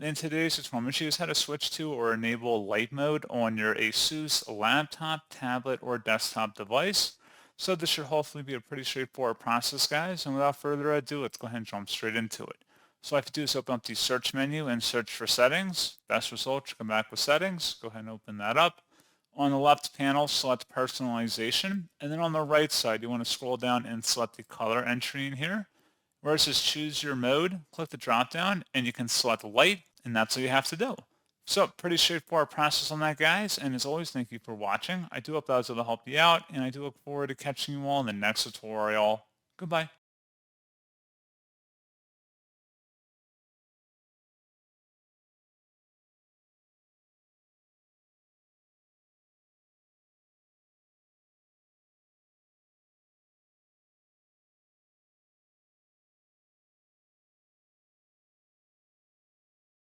In today's tutorial, I'm going to show you how to switch to or enable light mode on your ASUS laptop, tablet, or desktop device. So this should hopefully be a pretty straightforward process, guys. And without further ado, let's go ahead and jump straight into it. So all I have to do is open up the search menu and search for settings. Best result, you come back with settings. Go ahead and open that up. On the left panel, select personalization. And then on the right side, you want to scroll down and select the color entry in here. Where it says choose your mode, click the drop down and you can select light, and that's all you have to do. So pretty straightforward process on that, guys. And as always, thank you for watching. I do hope that was able to help you out, and I do look forward to catching you all in the next tutorial. Goodbye.